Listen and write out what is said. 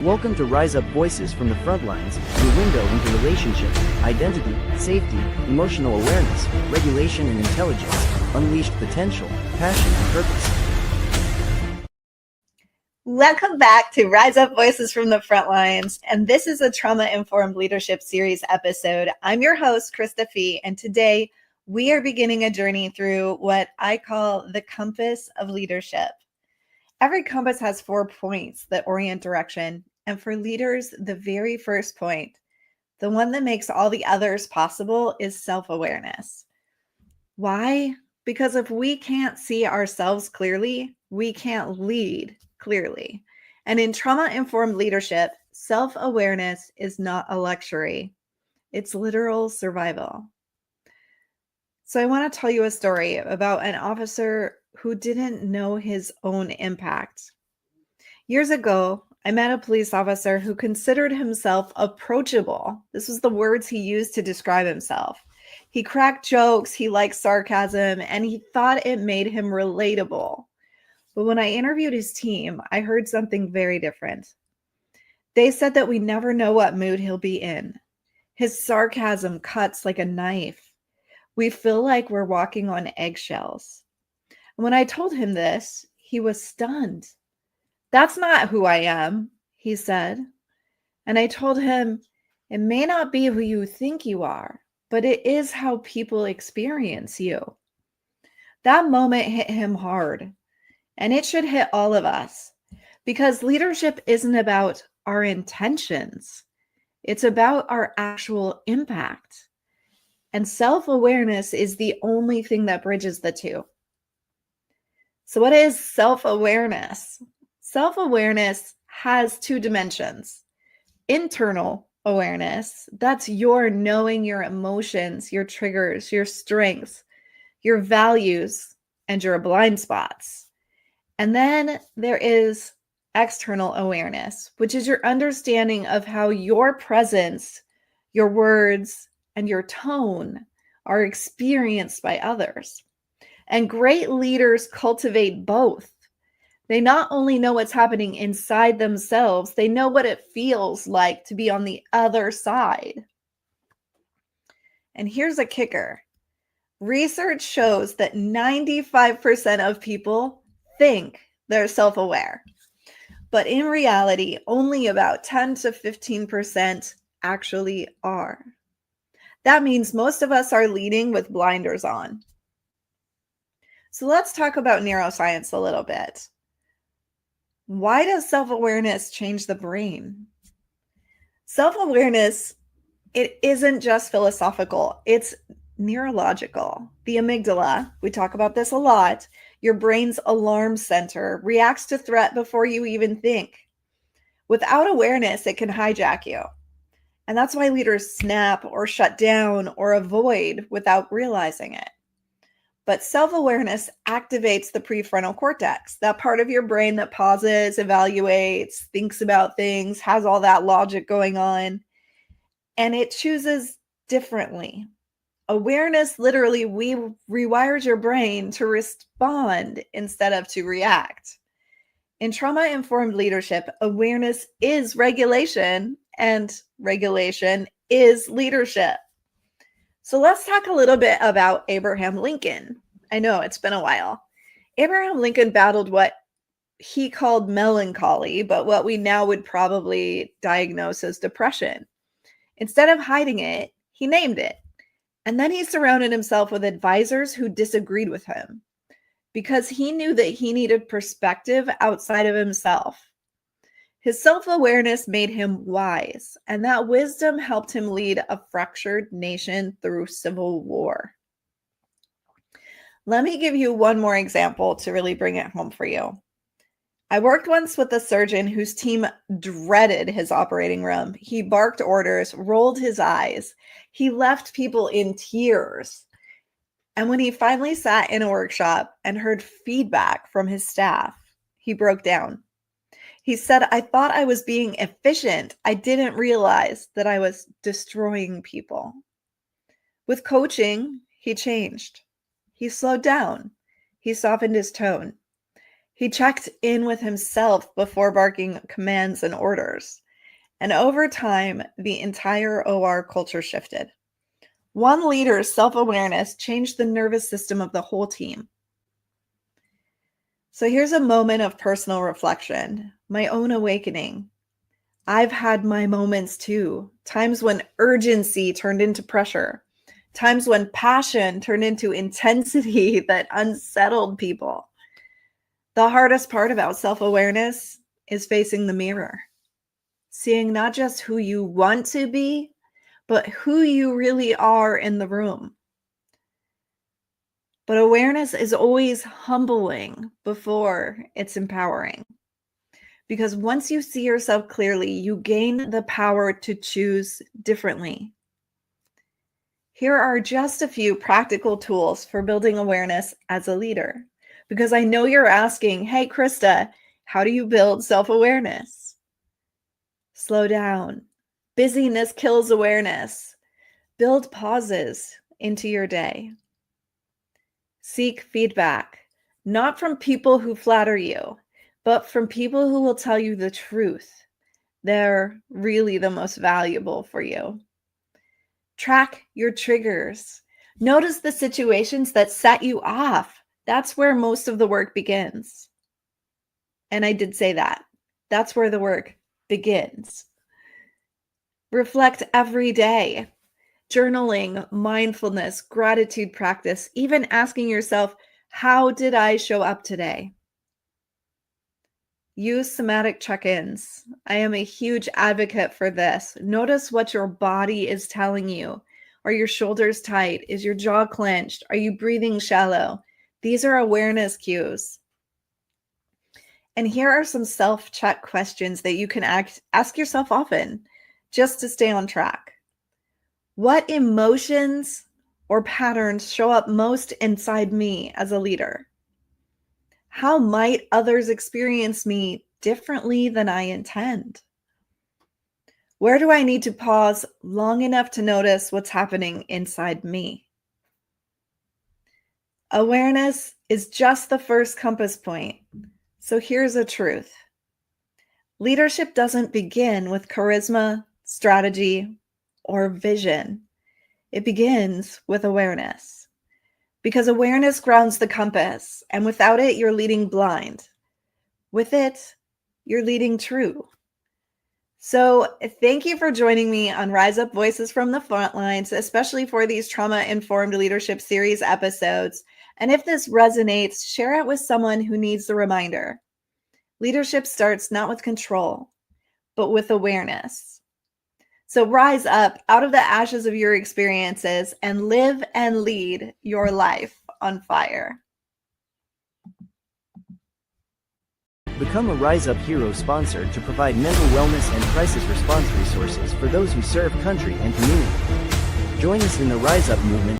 Welcome to Rise Up Voices from the Front Lines, your window into relationships, identity, safety, emotional awareness, regulation and intelligence, unleashed potential, passion and purpose. Welcome back to Rise Up Voices from the Front Lines, and this is a Trauma-Informed Leadership Series episode. I'm your host, Krista Fee, and today we are beginning a journey through what I call the compass of leadership. Every compass has 4 points that orient direction, and for leaders, the very first point, the one that makes all the others possible, is self-awareness. Why? Because if we can't see ourselves clearly, we can't lead clearly. And in trauma-informed leadership, self-awareness is not a luxury. It's literal survival. So I want to tell you a story about an officer who didn't know his own impact. Years ago, I met a police officer who considered himself approachable. This was the words he used to describe himself. He cracked jokes, he liked sarcasm, and he thought it made him relatable. But when I interviewed his team, I heard something very different. They said that we never know what mood he'll be in. His sarcasm cuts like a knife. We feel like we're walking on eggshells. And when I told him this, he was stunned. That's not who I am, he said. And I told him, it may not be who you think you are, but it is how people experience you. That moment hit him hard, and it should hit all of us, because leadership isn't about our intentions. It's about our actual impact. And self-awareness is the only thing that bridges the two. So what is self-awareness? Self-awareness has 2 dimensions. Internal awareness, that's your knowing your emotions, your triggers, your strengths, your values, and your blind spots. And then there is external awareness, which is your understanding of how your presence, your words, and your tone are experienced by others. And great leaders cultivate both. They not only know what's happening inside themselves, they know what it feels like to be on the other side. And here's a kicker. Research shows that 95% of people think they're self-aware. But in reality, only about 10 to 15% actually are. That means most of us are leading with blinders on. So let's talk about neuroscience a little bit. Why does self-awareness change the brain? Self-awareness, it isn't just philosophical, it's neurological. The amygdala, we talk about this a lot, your brain's alarm center, reacts to threat before you even think. Without awareness, it can hijack you. And that's why leaders snap or shut down or avoid without realizing it. But self-awareness activates the prefrontal cortex, that part of your brain that pauses, evaluates, thinks about things, has all that logic going on, and it chooses differently. Awareness literally rewires your brain to respond instead of to react. In trauma-informed leadership, awareness is regulation, and regulation is leadership. So let's talk a little bit about Abraham Lincoln. I know it's been a while. Abraham Lincoln battled what he called melancholy, but what we now would probably diagnose as depression. Instead of hiding it, he named it. And then he surrounded himself with advisors who disagreed with him because he knew that he needed perspective outside of himself. His self-awareness made him wise, and that wisdom helped him lead a fractured nation through civil war. Let me give you one more example to really bring it home for you. I worked once with a surgeon whose team dreaded his operating room. He barked orders, rolled his eyes. He left people in tears. And when he finally sat in a workshop and heard feedback from his staff, he broke down. He said, I thought I was being efficient. I didn't realize that I was destroying people. With coaching, he changed. He slowed down. He softened his tone. He checked in with himself before barking commands and orders. And over time, the entire OR culture shifted. One leader's self-awareness changed the nervous system of the whole team. So here's a moment of personal reflection, my own awakening. I've had my moments too, times when urgency turned into pressure, times when passion turned into intensity that unsettled people. The hardest part about self-awareness is facing the mirror, seeing not just who you want to be, but who you really are in the room. But awareness is always humbling before it's empowering. Because once you see yourself clearly, you gain the power to choose differently. Here are just a few practical tools for building awareness as a leader. Because I know you're asking, hey, Krista, how do you build self-awareness? Slow down. Busyness kills awareness. Build pauses into your day. Seek feedback, not from people who flatter you, but from people who will tell you the truth. They're really the most valuable for you. Track your triggers. Notice the situations that set you off. That's where most of the work begins. And I did say that. That's where the work begins. Reflect every day. Journaling, mindfulness, gratitude practice, even asking yourself, how did I show up today? Use somatic check-ins. I am a huge advocate for this. Notice what your body is telling you. Are your shoulders tight? Is your jaw clenched? Are you breathing shallow? These are awareness cues. And here are some self-check questions that you can ask yourself often, just to stay on track. What emotions or patterns show up most inside me as a leader? How might others experience me differently than I intend? Where do I need to pause long enough to notice what's happening inside me? Awareness is just the first compass point. So here's a truth. Leadership doesn't begin with charisma, strategy, or vision. It begins with awareness. Because awareness grounds the compass, and without it, you're leading blind. With it, you're leading true. So thank you for joining me on Rise Up Voices from the Frontlines, especially for these trauma-informed leadership series episodes. And if this resonates, share it with someone who needs the reminder. Leadership starts not with control, but with awareness. So rise up out of the ashes of your experiences and live and lead your life on fire. Become a Rise Up Hero sponsor to provide mental wellness and crisis response resources for those who serve country and community. Join us in the Rise Up movement